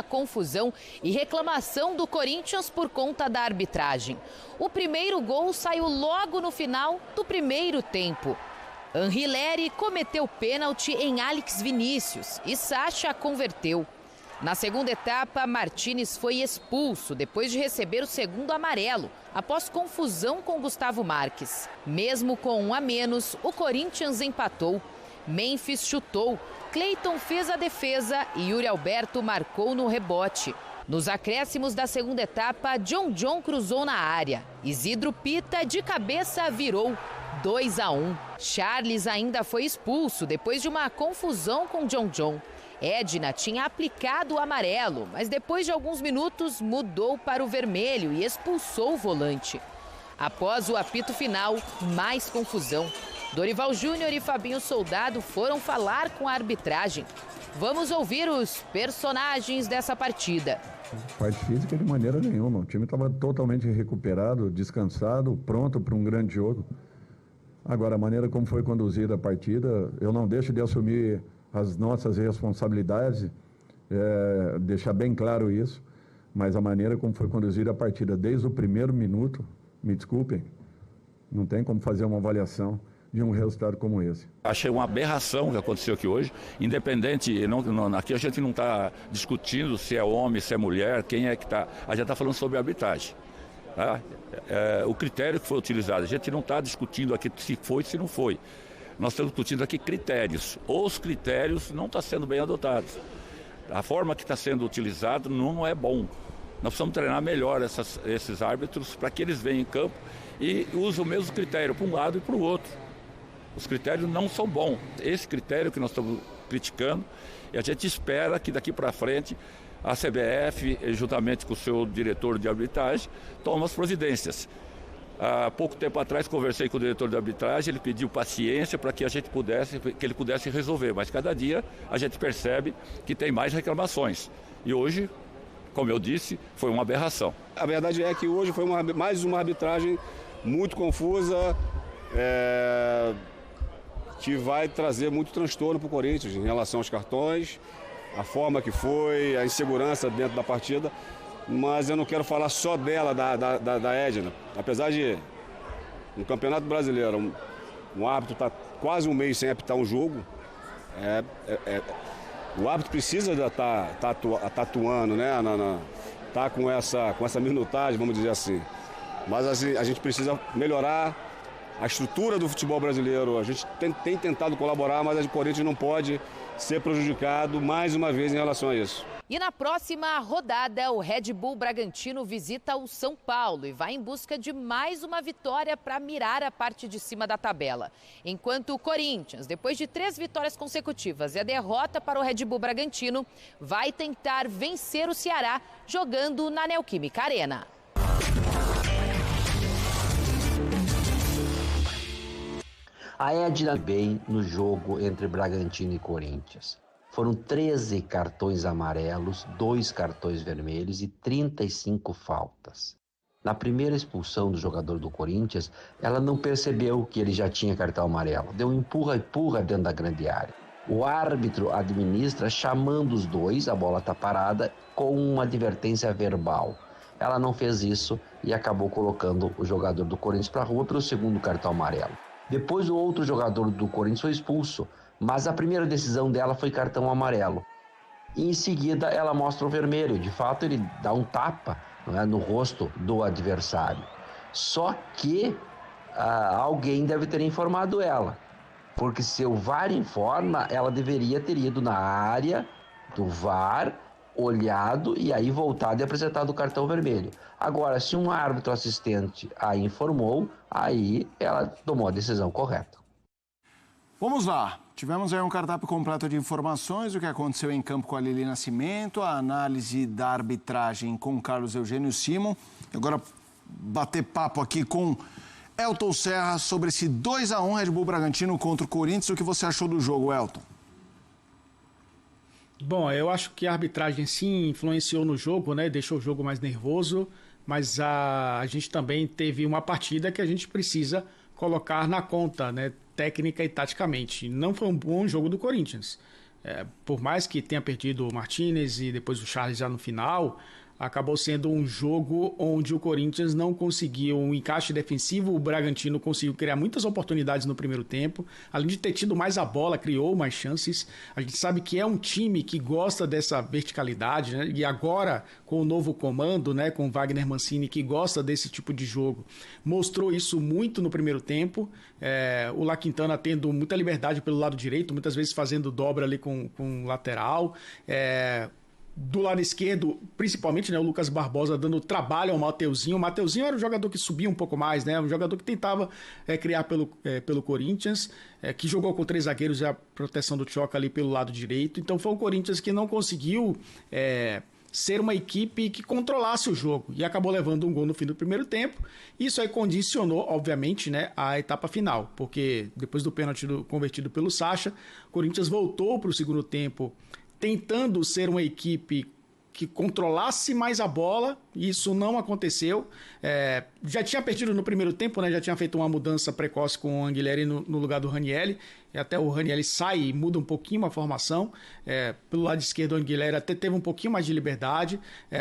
Confusão e reclamação do Corinthians por conta da arbitragem. O primeiro gol saiu logo no final do primeiro tempo. Anrileri cometeu pênalti em Alex Vinícius e Sacha converteu. Na segunda etapa, Martínez foi expulso depois de receber o segundo amarelo, após confusão com Gustavo Marques. Mesmo com um a menos, o Corinthians empatou. Memphis chutou, Cleiton fez a defesa e Yuri Alberto marcou no rebote. Nos acréscimos da segunda etapa, John cruzou na área. Isidro Pita de cabeça virou 2-1. Charles ainda foi expulso depois de uma confusão com John. Edna tinha aplicado o amarelo, mas depois de alguns minutos mudou para o vermelho e expulsou o volante. Após o apito final, mais confusão. Dorival Júnior e Fabinho Soldado foram falar com a arbitragem. Vamos ouvir os personagens dessa partida. Parte física de maneira nenhuma. O time estava totalmente recuperado, descansado, pronto para um grande jogo. Agora, a maneira como foi conduzida a partida, eu não deixo de assumir as nossas responsabilidades, deixar bem claro isso, mas a maneira como foi conduzida a partida desde o primeiro minuto, me desculpem, não tem como fazer uma avaliação de um resultado como esse. Achei uma aberração o que aconteceu aqui hoje, independente, aqui a gente não está discutindo se é homem, se é mulher, quem é que está, a gente está falando sobre a arbitragem. Tá? O critério que foi utilizado, a gente não está discutindo aqui se foi, se não foi. Nós estamos discutindo aqui critérios. Os critérios não estão sendo bem adotados. A forma que está sendo utilizado não é bom. Nós precisamos treinar melhor esses árbitros para que eles venham em campo e usem o mesmo critério para um lado e para o outro. Os critérios não são bons. Esse critério que nós estamos criticando, e a gente espera que daqui para frente a CBF, juntamente com o seu diretor de arbitragem, tome as providências. Há pouco tempo atrás conversei com o diretor de arbitragem, ele pediu paciência para que ele pudesse resolver, mas cada dia a gente percebe que tem mais reclamações. E hoje, como eu disse, foi uma aberração. A verdade é que hoje foi mais uma arbitragem muito confusa, que vai trazer muito transtorno para o Corinthians em relação aos cartões, a forma que foi, a insegurança dentro da partida. Mas eu não quero falar só dela, da Edna. Apesar de, no Campeonato Brasileiro, um árbitro está quase um mês sem apitar um jogo, o árbitro precisa estar atuando, né? Tá com essa minutagem, vamos dizer assim. Mas assim, a gente precisa melhorar a estrutura do futebol brasileiro. A gente tem tentado colaborar, mas o Corinthians não pode ser prejudicado mais uma vez em relação a isso. E na próxima rodada, o Red Bull Bragantino visita o São Paulo e vai em busca de mais uma vitória para mirar a parte de cima da tabela. Enquanto o Corinthians, depois de 3 vitórias consecutivas e a derrota para o Red Bull Bragantino, vai tentar vencer o Ceará jogando na Neoquímica Arena. A Edna bem no jogo entre Bragantino e Corinthians. Foram 13 cartões amarelos, 2 cartões vermelhos e 35 faltas. Na primeira expulsão do jogador do Corinthians, ela não percebeu que ele já tinha cartão amarelo. Deu um empurra-empurra dentro da grande área. O árbitro administra chamando os dois, a bola está parada, com uma advertência verbal. Ela não fez isso e acabou colocando o jogador do Corinthians para a rua pelo segundo cartão amarelo. Depois o outro jogador do Corinthians foi expulso, mas a primeira decisão dela foi cartão amarelo. E em seguida ela mostra o vermelho. De fato, ele dá um tapa, não é, no rosto do adversário. Só que alguém deve ter informado ela. Porque se o VAR informa, ela deveria ter ido na área do VAR, olhado e aí voltado e apresentado o cartão vermelho. Agora, se um árbitro assistente a informou, aí ela tomou a decisão correta. Vamos lá, tivemos aí um cardápio completo de informações, o que aconteceu em campo com a Lili Nascimento, a análise da arbitragem com Carlos Eugênio Simon. Agora bater papo aqui com Elton Serra sobre esse 2-1 Red Bull Bragantino contra o Corinthians. O que você achou do jogo, Elton? Bom, eu acho que a arbitragem sim influenciou no jogo, né? Deixou o jogo mais nervoso, mas a gente também teve uma partida que a gente precisa colocar na conta, né? Técnica e taticamente. Não foi um bom jogo do Corinthians. por mais que tenha perdido o Martinez e depois o Charles já no final, acabou sendo um jogo onde o Corinthians não conseguiu um encaixe defensivo, o Bragantino conseguiu criar muitas oportunidades no primeiro tempo, além de ter tido mais a bola, criou mais chances. A gente sabe que é um time que gosta dessa verticalidade, né? E agora, com o novo comando, né, com o Wagner Mancini, que gosta desse tipo de jogo, mostrou isso muito no primeiro tempo. O La Quintana tendo muita liberdade pelo lado direito, muitas vezes fazendo dobra ali com o lateral. Do lado esquerdo, principalmente, né, o Lucas Barbosa dando trabalho ao Mateuzinho. O Mateuzinho era um jogador que subia um pouco mais, né, um jogador que tentava criar pelo Corinthians, que jogou com 3 zagueiros e a proteção do Tchoca ali pelo lado direito. Então foi um Corinthians que não conseguiu ser uma equipe que controlasse o jogo e acabou levando um gol no fim do primeiro tempo. Isso aí condicionou, obviamente, né, a etapa final, porque depois do pênalti convertido pelo Sacha, o Corinthians voltou para o segundo tempo tentando ser uma equipe que controlasse mais a bola, e isso não aconteceu. Já tinha perdido no primeiro tempo, né? Já tinha feito uma mudança precoce com o Anguilleri no lugar do Ranieri, e até o Ranieri sai e muda um pouquinho a formação. Pelo lado esquerdo, o Anguilleri até teve um pouquinho mais de liberdade.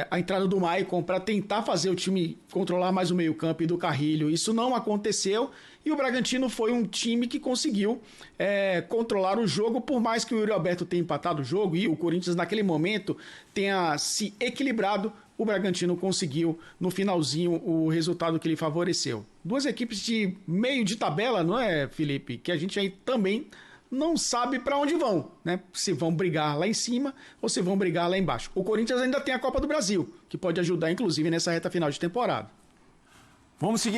A entrada do Maicon para tentar fazer o time controlar mais o meio-campo e do Carrilho, isso não aconteceu. E o Bragantino foi um time que conseguiu controlar o jogo, por mais que o Yuri Alberto tenha empatado o jogo e o Corinthians naquele momento tenha se equilibrado, o Bragantino conseguiu no finalzinho o resultado que lhe favoreceu. 2 equipes de meio de tabela, não é, Felipe? Que a gente aí também não sabe para onde vão, né? Se vão brigar lá em cima ou se vão brigar lá embaixo. O Corinthians ainda tem a Copa do Brasil, que pode ajudar inclusive nessa reta final de temporada. Vamos seguir aqui.